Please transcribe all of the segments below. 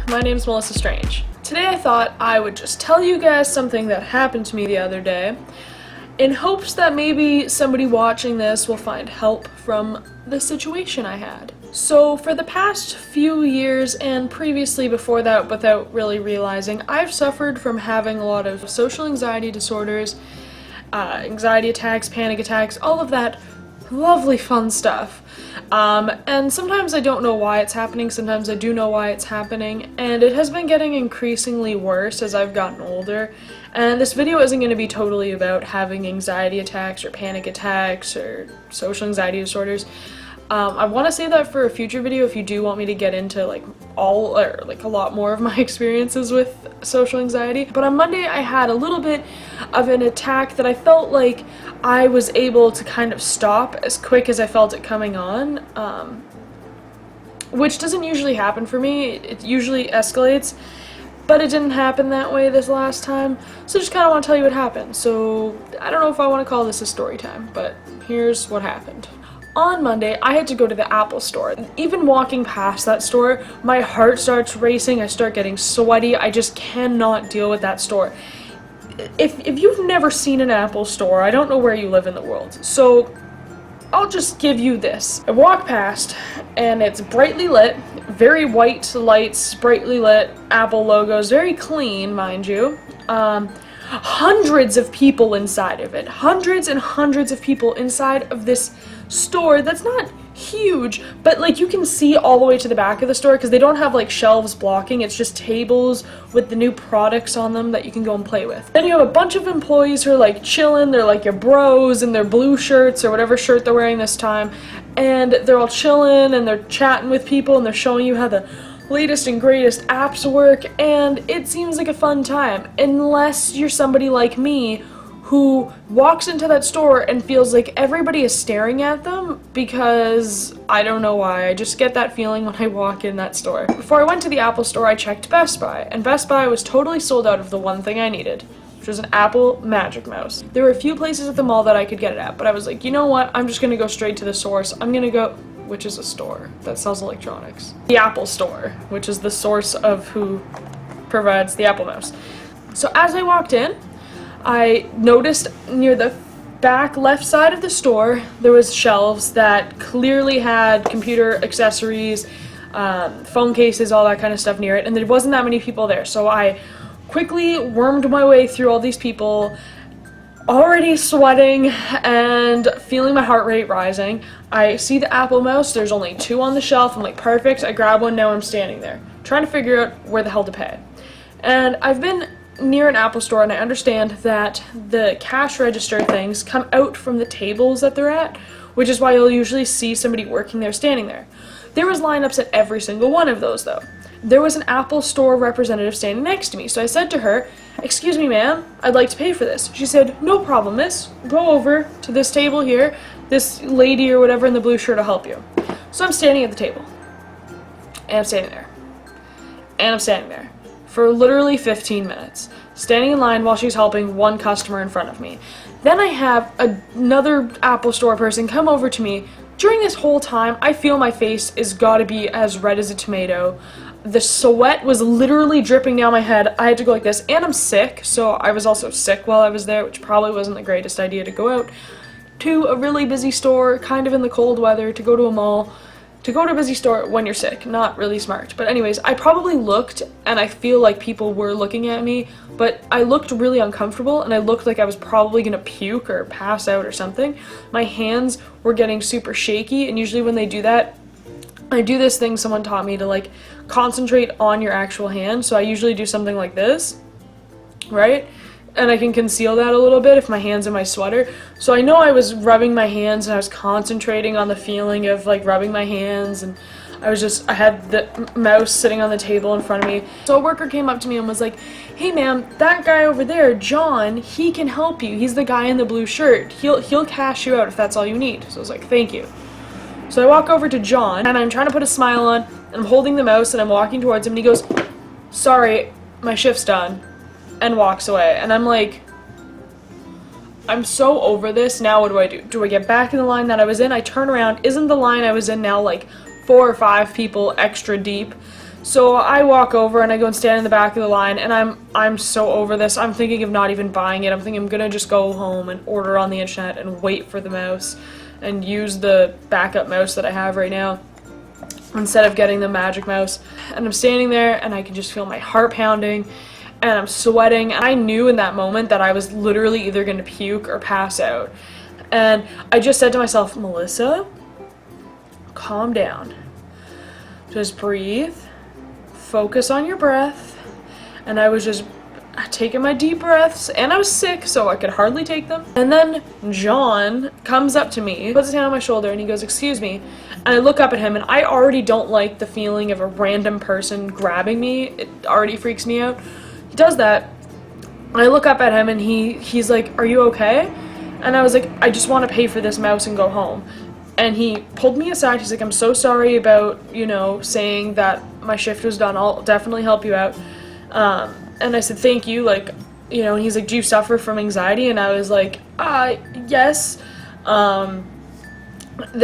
my name's Melissa Strange. Today I thought I would just tell you guys something that happened to me the other day in hopes that maybe somebody watching this will find help from the situation I had. So for the past few years and previously before that without really realizing, I've suffered from having a lot of social anxiety disorders, anxiety attacks, panic attacks, all of that lovely fun stuff. And sometimes I don't know why it's happening, sometimes I do know why it's happening, and it has been getting increasingly worse as I've gotten older. And this video isn't going to be totally about having anxiety attacks or panic attacks or social anxiety disorders. I want to save that for a future video if you do want me to get into a lot more of my experiences with social anxiety. But on Monday I had a little bit of an attack that I felt like I was able to kind of stop as quick as I felt it coming on, which doesn't usually happen for me. It usually escalates, but it didn't happen that way this last time, so I just kind of want to tell you what happened. So I don't know if I want to call this a story time, but here's what happened. On Monday, I had to go to the Apple store. Even walking past that store, my heart starts racing, I start getting sweaty, I just cannot deal with that store. If you've never seen an Apple store, I don't know where you live in the world, so I'll just give you this. I walk past, and it's brightly lit, very white lights, brightly lit, Apple logos, very clean, mind you. Hundreds of people inside of it. Hundreds and hundreds of people inside of this store that's not huge, but like you can see all the way to the back of the store because they don't have like shelves blocking, it's just tables with the new products on them that you can go and play with. Then you have a bunch of employees who are like chilling, they're like your bros in their blue shirts or whatever shirt they're wearing this time, and they're all chilling and they're chatting with people and they're showing you how the latest and greatest apps work, and it seems like a fun time, unless you're somebody like me who walks into that store and feels like everybody is staring at them because I don't know why. I just get that feeling when I walk in that store. Before I went to the Apple store, I checked Best Buy, and Best Buy was totally sold out of the one thing I needed, which was an Apple Magic Mouse. There were a few places at the mall that I could get it at, but I was like, you know what? I'm just gonna go straight to the source. I'm gonna go, which is a store that sells electronics. The Apple Store, which is the source of who provides the Apple Mouse. So as I walked in, I noticed near the back left side of the store, there was shelves that clearly had computer accessories, phone cases, all that kind of stuff near it, and there wasn't that many people there. So I quickly wormed my way through all these people, already sweating and feeling my heart rate rising. I see the Apple Mouse, there's only 2 on the shelf, I'm like, perfect, I grab one, now I'm standing there, trying to figure out where the hell to pay. And I've been near an Apple store and I understand that the cash register things come out from the tables that they're at, which is why you'll usually see somebody working there standing there. There was lineups at every single one of those though. There was an Apple store representative standing next to me, so I said to her, "Excuse me ma'am, I'd like to pay for this." She said, "No problem miss, go over to this table here, this lady or whatever in the blue shirt will help you." So I'm standing at the table, and I'm standing there, and I'm standing there for literally 15 minutes, standing in line while she's helping one customer in front of me. Then I have another Apple store person come over to me. During this whole time, I feel my face is gotta be as red as a tomato. The sweat was literally dripping down my head. I had to go like this, and I'm sick, so I was also sick while I was there, which probably wasn't the greatest idea to go out to a really busy store, kind of in the cold weather, to go to a mall. To go to a busy store when you're sick, not really smart. But anyways, I probably looked, and I feel like people were looking at me, but I looked really uncomfortable, and I looked like I was probably gonna puke or pass out or something. My hands were getting super shaky, and usually when they do that, I do this thing someone taught me to like concentrate on your actual hand, so I usually do something like this, right? And I can conceal that a little bit if my hand's in my sweater. So I know I was rubbing my hands and I was concentrating on the feeling of like rubbing my hands, and I had the mouse sitting on the table in front of me. So a worker came up to me and was like, "Hey ma'am, that guy over there, John, he can help you. He's the guy in the blue shirt. He'll cash you out if that's all you need." So I was like, "Thank you." So I walk over to John and I'm trying to put a smile on, and I'm holding the mouse and I'm walking towards him, and he goes, "Sorry, my shift's done," and walks away. And I'm like, I'm so over this. Now what do I do? Do I get back in the line that I was in? I turn around. Isn't the line I was in now like 4 or 5 people extra deep? So I walk over and I go and stand in the back of the line, and I'm so over this. I'm thinking of not even buying it. I'm thinking I'm gonna just go home and order on the internet and wait for the mouse and use the backup mouse that I have right now instead of getting the magic mouse. And I'm standing there and I can just feel my heart pounding and I'm sweating, and I knew in that moment that I was literally either gonna puke or pass out. And I just said to myself, Melissa, calm down. Just breathe. Focus on your breath. And I was just taking my deep breaths, and I was sick, so I could hardly take them. And then John comes up to me, puts his hand on my shoulder, and he goes, excuse me. And I look up at him, and I already don't like the feeling of a random person grabbing me. It already freaks me out. He does that. I look up at him, and he's like, are you okay? And I was like, I just want to pay for this mouse and go home. And he pulled me aside. He's like, I'm so sorry about, saying that my shift was done. I'll definitely help you out. And I said, thank you. Like, and he's like, do you suffer from anxiety? And I was like, yes. The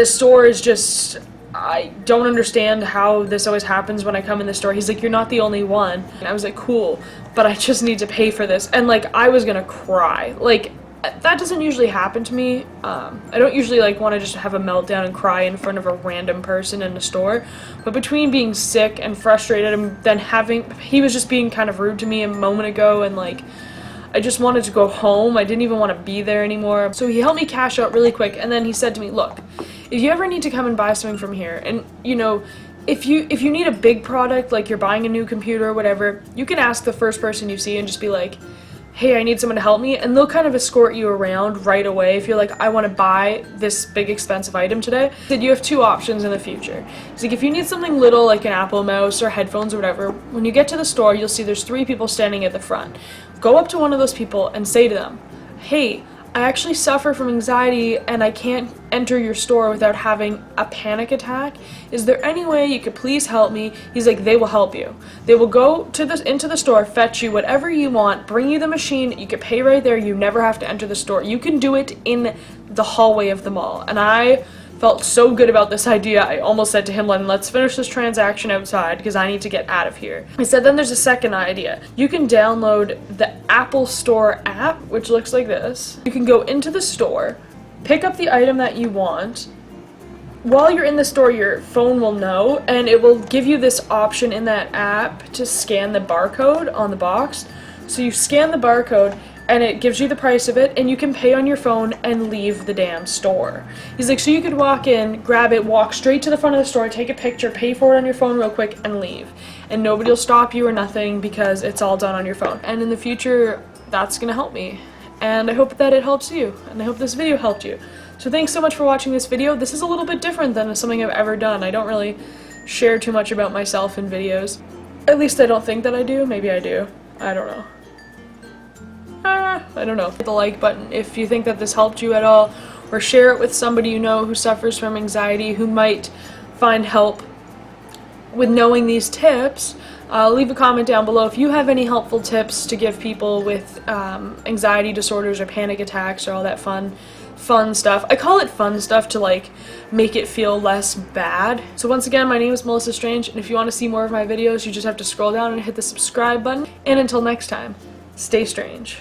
store is just, I don't understand how this always happens when I come in the store. He's like, you're not the only one. And I was like, cool, but I just need to pay for this. And like, I was gonna cry. Like, that doesn't usually happen to me. I don't usually want to just have a meltdown and cry in front of a random person in the store. But between being sick and frustrated and then he was just being kind of rude to me a moment ago, and I just wanted to go home. I didn't even want to be there anymore. So he helped me cash out really quick, and then he said to me, look, if you ever need to come and buy something from here, and if you need a big product, like you're buying a new computer or whatever, you can ask the first person you see and just be like, hey, I need someone to help me, and they'll kind of escort you around right away if you're like, I want to buy this big expensive item today. He said you have two options in the future. He's like, if you need something little like an Apple mouse or headphones or whatever, when you get to the store, you'll see there's 3 people standing at the front. Go up to one of those people and say to them, hey, I actually suffer from anxiety and I can't enter your store without having a panic attack. Is there any way you could please help me? He's like, they will help you. They will go into the store, fetch you whatever you want, bring you the machine, you can pay right there, you never have to enter the store. You can do it in the hallway of the mall. And I felt so good about this idea, I almost said to him, let's finish this transaction outside because I need to get out of here. He said, then there's a second idea. You can download the Apple Store app, which looks like this. You can go into the store, pick up the item that you want. While you're in the store, your phone will know, and it will give you this option in that app to scan the barcode on the box. So you scan the barcode, and it gives you the price of it, and you can pay on your phone and leave the damn store. He's like, so you could walk in, grab it, walk straight to the front of the store, take a picture, pay for it on your phone real quick, and leave. And nobody will stop you or nothing because it's all done on your phone. And in the future, that's gonna help me. And I hope that it helps you, and I hope this video helped you. So thanks so much for watching this video. This is a little bit different than something I've ever done. I don't really share too much about myself in videos. At least I don't think that I do. Maybe I do. I don't know. I don't know. Hit the like button if you think that this helped you at all, or share it with somebody you know who suffers from anxiety, who might find help with knowing these tips. Leave a comment down below if you have any helpful tips to give people with anxiety disorders or panic attacks or all that fun stuff. I call it fun stuff to make it feel less bad. So once again, my name is Melissa Strange, and if you want to see more of my videos, you just have to scroll down and hit the subscribe button. And until next time, stay strange.